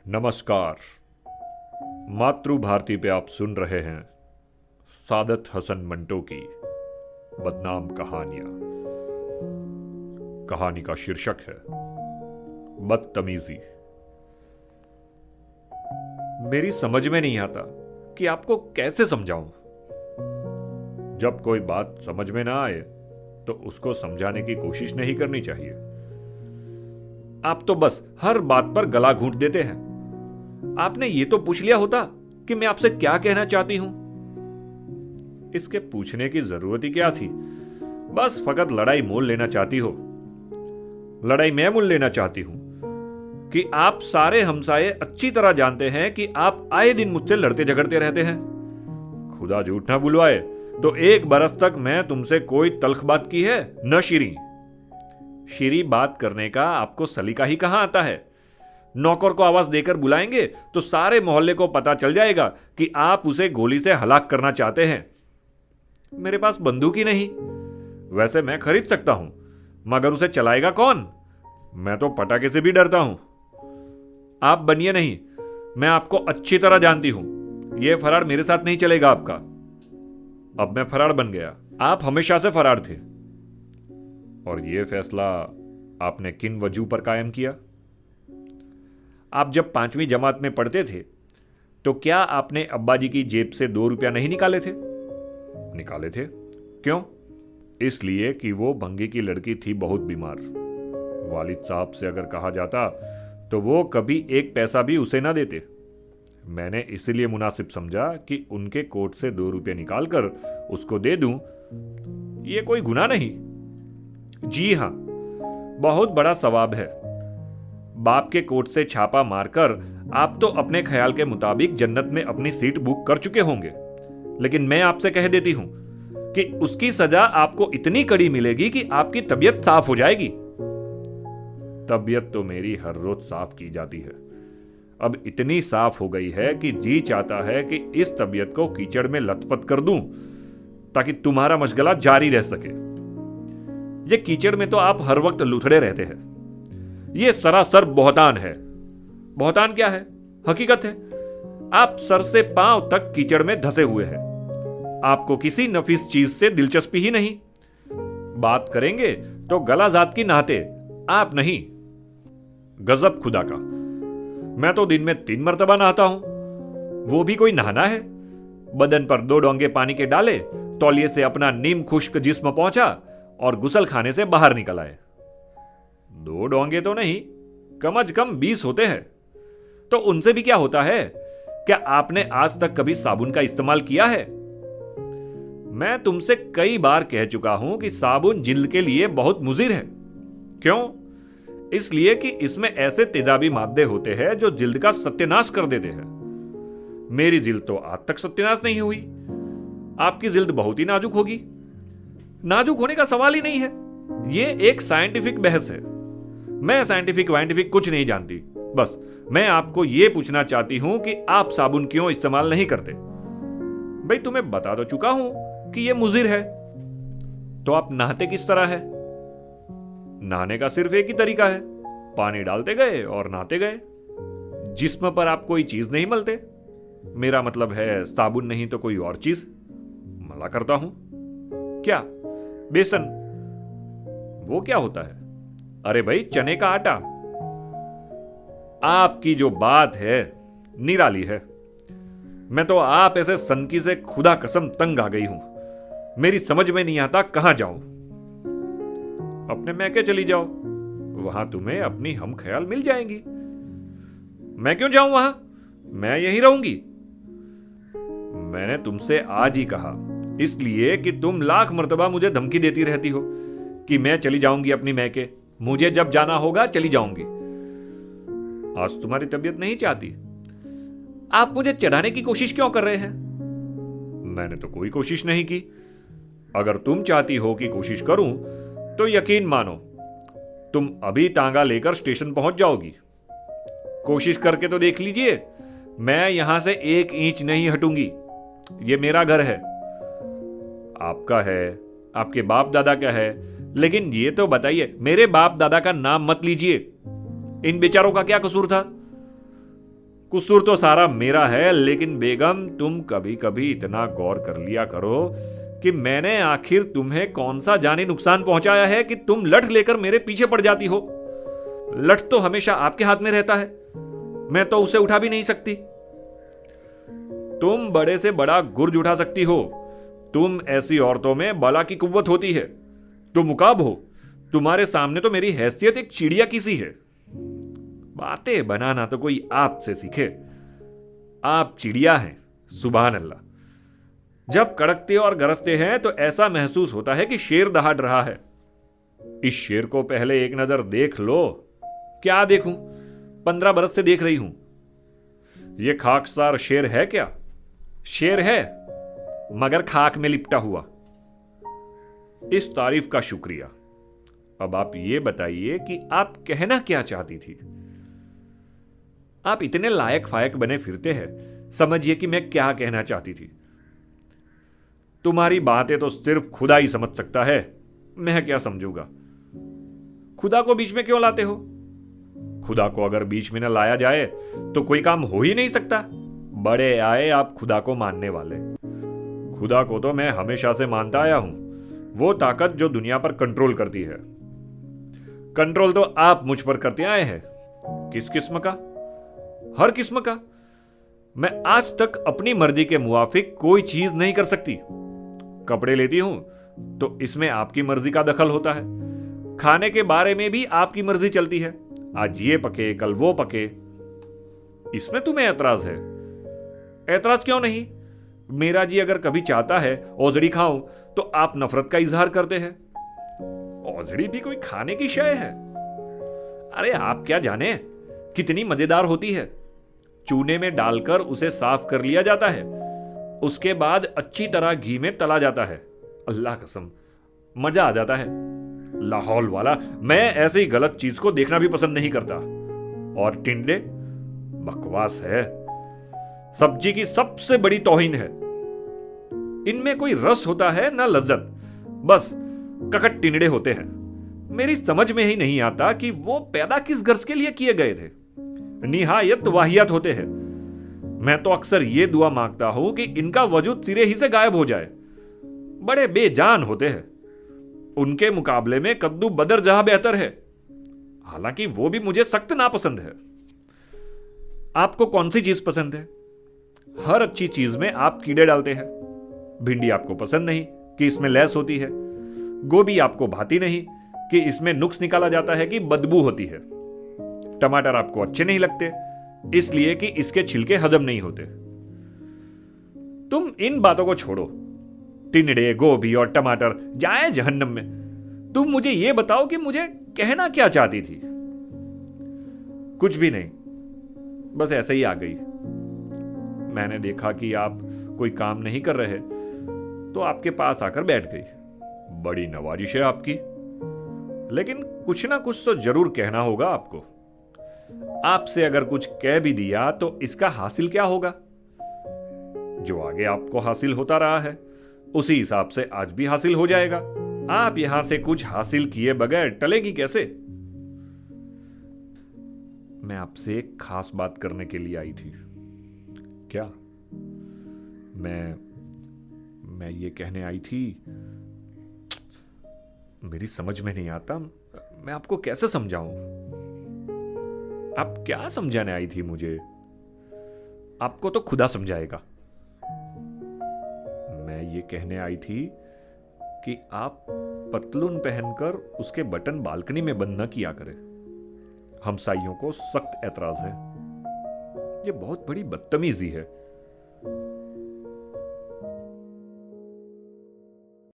नमस्कार। मातृ भारती पे आप सुन रहे हैं सादत हसन मंटो की बदनाम कहानियां। कहानी का शीर्षक है बदतमीजी। मेरी समझ में नहीं आता कि आपको कैसे समझाऊं। जब कोई बात समझ में ना आए तो उसको समझाने की कोशिश नहीं करनी चाहिए। आप तो बस हर बात पर गला घूंट देते हैं। आपने ये तो पूछ लिया होता कि मैं आपसे क्या कहना चाहती हूं। इसके पूछने की जरूरत ही क्या थी। बस फकत लड़ाई मोल लेना चाहती हो। लड़ाई मैं मोल लेना चाहती हूं कि आप सारे हमसाये अच्छी तरह जानते हैं कि आप आए दिन मुझसे लड़ते झगड़ते रहते हैं। खुदा झूठ ना बुलवाए तो 1 बरस तक मैं तुमसे कोई तल्ख बात की है न शीरी। शीरी बात करने का आपको सलीका ही कहां आता है। नौकर को आवाज देकर बुलाएंगे तो सारे मोहल्ले को पता चल जाएगा कि आप उसे गोली से हलाक करना चाहते हैं। मेरे पास बंदूक ही नहीं। वैसे मैं खरीद सकता हूं, मगर उसे चलाएगा कौन? मैं तो पटाखे से भी डरता हूं। आप बनिए नहीं, मैं आपको अच्छी तरह जानती हूं। यह फरार मेरे साथ नहीं चलेगा आपका। अब मैं फरार बन गया। आप हमेशा से फरार थे। और यह फैसला आपने किन वजह पर कायम किया? आप जब 5वीं जमात में पढ़ते थे तो क्या आपने अब्बाजी की जेब से 2 रुपया नहीं निकाले थे? निकाले थे। क्यों? इसलिए कि वो भंगी की लड़की थी बहुत बीमार। वालिद साहब से अगर कहा जाता तो वो कभी 1 पैसा भी उसे ना देते। मैंने इसलिए मुनासिब समझा कि उनके कोट से 2 रुपये निकालकर उसको दे दूं। ये कोई गुनाह नहीं। जी हां, बहुत बड़ा सवाब है। बाप के कोट से छापा मारकर आप तो अपने ख्याल के मुताबिक जन्नत में अपनी सीट बुक कर चुके होंगे। लेकिन मैं आपसे कह देती हूं कि उसकी सजा आपको इतनी कड़ी मिलेगी कि आपकी तबीयत साफ हो जाएगी। तबीयत तो मेरी हर रोज साफ की जाती है। अब इतनी साफ हो गई है कि जी चाहता है कि इस तबीयत को कीचड़ में लथपथ कर दूं ताकि तुम्हारा मशगला जारी रह सके। ये कीचड़ में तो आप हर वक्त लुथड़े रहते हैं। यह सरासर बहतान है। बहतान क्या है? हकीकत है। आप सर से पांव तक कीचड़ में धसे हुए हैं। आपको किसी नफीस चीज से दिलचस्पी ही नहीं। बात करेंगे तो गला जात की नहाते, आप नहीं। गजब खुदा का। मैं तो दिन में 3 मरतबा नहाता हूं। वो भी कोई नहाना है? बदन पर 2 डोंगे पानी के डाले, तौलिए से अपना नीम खुश्क जिस्म पहुंचा और गुसल खाने से बाहर निकल आए। 2 डोंगे तो नहीं, कम अज कम 20 होते हैं। तो उनसे भी क्या होता है? क्या आपने आज तक कभी साबुन का इस्तेमाल किया है? मैं तुमसे कई बार कह चुका हूं कि साबुन जिल्द के लिए बहुत मुजिर है। क्यों? इसलिए कि इसमें ऐसे तेजाबी मादे होते हैं जो जिल्द का सत्यानाश कर देते हैं। मेरी जिल्द तो आज तक सत्यानाश नहीं हुई। आपकी जिल्द बहुत ही नाजुक होगी। नाजुक होने का सवाल ही नहीं है। यह एक साइंटिफिक बहस है। मैं साइंटिफिक वाइंटिफिक कुछ नहीं जानती। बस मैं आपको यह पूछना चाहती हूं कि आप साबुन क्यों इस्तेमाल नहीं करते? भाई तुम्हें बता तो चुका हूं कि यह मुजिर है। तो आप नहाते किस तरह है? नहाने का सिर्फ एक ही तरीका है। पानी डालते गए और नहाते गए। जिस्म पर आप कोई चीज नहीं मलते। मेरा मतलब है साबुन नहीं तो कोई और चीज मला करता हूं। क्या? बेसन। वो क्या होता है? अरे भाई, चने का आटा। आपकी जो बात है निराली है। मैं तो आप ऐसे सनकी से खुदा कसम तंग आ गई हूं। मेरी समझ में नहीं आता कहां जाऊं। अपने मैके चली जाओ, वहां तुम्हें अपनी हम ख्याल मिल जाएंगी। मैं क्यों जाऊं वहां? मैं यहीं रहूंगी। मैंने तुमसे आज ही कहा, इसलिए कि तुम लाख मर्तबा मुझे धमकी देती रहती हो कि मैं चली जाऊंगी अपनी मैके। मुझे जब जाना होगा चली जाऊंगी। आज तुम्हारी तबीयत नहीं चाहती। आप मुझे चढ़ाने की कोशिश क्यों कर रहे हैं? मैंने तो कोई कोशिश नहीं की। अगर तुम चाहती हो कि कोशिश करूं तो यकीन मानो तुम अभी टांगा लेकर स्टेशन पहुंच जाओगी। कोशिश करके तो देख लीजिए। मैं यहां से 1 इंच नहीं हटूंगी। यह मेरा घर है। आपका है, आपके बाप दादा का है। लेकिन ये तो बताइए, मेरे बाप दादा का नाम मत लीजिए। इन बेचारों का क्या कसूर था? कसूर तो सारा मेरा है, लेकिन बेगम तुम कभी कभी इतना गौर कर लिया करो कि मैंने आखिर तुम्हें कौन सा जानी नुकसान पहुंचाया है कि तुम लठ लेकर मेरे पीछे पड़ जाती हो। लठ तो हमेशा आपके हाथ में रहता है, मैं तो उसे उठा भी नहीं सकती। तुम बड़े से बड़ा गुर्ज उठा सकती हो, तुम ऐसी औरतों में बला की कुव्वत होती है, तुम मुकाब हो। तुम्हारे सामने तो मेरी हैसियत एक चिड़िया की सी है। बातें बनाना तो कोई आपसे सीखे, आप चिड़िया हैं। सुभान अल्लाह। जब कड़कते और गरजते हैं तो ऐसा महसूस होता है कि शेर दहाड़ रहा है। इस शेर को पहले एक नजर देख लो। क्या देखूं, 15 बरस से देख रही हूं। यह खाकसार शेर है क्या? शेर है, मगर खाक में लिपटा हुआ। इस तारीफ का शुक्रिया। अब आप ये बताइए कि आप कहना क्या चाहती थी। आप इतने लायक फायक बने फिरते हैं, समझिए कि मैं क्या कहना चाहती थी। तुम्हारी बातें तो सिर्फ खुदा ही समझ सकता है, मैं क्या समझूंगा। खुदा को बीच में क्यों लाते हो? खुदा को अगर बीच में न लाया जाए तो कोई काम हो ही नहीं सकता। बड़े आए आप खुदा को मानने वाले। खुदा को तो मैं हमेशा से मानता आया हूं, वो ताकत जो दुनिया पर कंट्रोल करती है। कंट्रोल तो आप मुझ पर करते आए हैं। किस किस्म का? हर किस्म का। मैं आज तक अपनी मर्जी के मुवाफिक कोई चीज नहीं कर सकती। कपड़े लेती हूं तो इसमें आपकी मर्जी का दखल होता है। खाने के बारे में भी आपकी मर्जी चलती है, आज ये पके कल वो पके। इसमें तुम्हें ऐतराज है? ऐतराज क्यों नहीं? मेरा जी अगर कभी चाहता है औजड़ी खाऊं तो आप नफरत का इजहार करते हैं। औजड़ी भी कोई खाने की शय है? अरे आप क्या जाने कितनी मजेदार होती है। चूने में डालकर उसे साफ कर लिया जाता है, उसके बाद अच्छी तरह घी में तला जाता है। अल्लाह कसम मजा आ जाता है। लाहौल वाला, मैं ऐसी गलत चीज को देखना भी पसंद नहीं करता। और टिंडे बकवास है, सब्जी की सबसे बड़ी तौहीन है। इनमें कोई रस होता है ना लज्जत, बस ककट टिंडे होते हैं। मेरी समझ में ही नहीं आता कि वो पैदा किस गर्ज के लिए किए गए थे। निहायत वाहियात होते हैं। मैं तो अक्सर ये दुआ मांगता हूं कि इनका वजूद सिरे ही से गायब हो जाए। बड़े बेजान होते हैं। उनके मुकाबले में कद्दू बदर जहां बेहतर है, हालांकि वो भी मुझे सख्त नापसंद है। आपको कौन सी चीज पसंद है? हर अच्छी चीज में आप कीड़े डालते हैं। भिंडी आपको पसंद नहीं कि इसमें लैस होती है। गोभी आपको भाती नहीं कि इसमें नुक्स निकाला जाता है कि बदबू होती है। टमाटर आपको अच्छे नहीं लगते इसलिए कि इसके छिलके हजम नहीं होते। तुम इन बातों को छोड़ो। टिंडे, गोभी और टमाटर जाए जहन्नम में। तुम मुझे यह बताओ कि मुझे कहना क्या चाहती थी। कुछ भी नहीं, बस ऐसे ही आ गई। मैंने देखा कि आप कोई काम नहीं कर रहे तो आपके पास आकर बैठ गई। बड़ी नवाजिश है आपकी, लेकिन कुछ ना कुछ तो जरूर कहना होगा आपको। आपसे अगर कुछ कह भी दिया तो इसका हासिल क्या होगा? जो आगे आपको हासिल होता रहा है उसी हिसाब से आज भी हासिल हो जाएगा। आप यहां से कुछ हासिल किए बगैर टलेगी कैसे? मैं आपसे एक खास बात करने के लिए आई थी। क्या? मैं ये कहने आई थी, मेरी समझ में नहीं आता मैं आपको कैसे समझाऊं। आप क्या समझाने आई थी मुझे? आपको तो खुदा समझाएगा। मैं ये कहने आई थी कि आप पतलून पहनकर उसके बटन बालकनी में बंद न किया करें। हमसाइयों को सख्त ऐतराज है। ये बहुत बड़ी बदतमीजी है।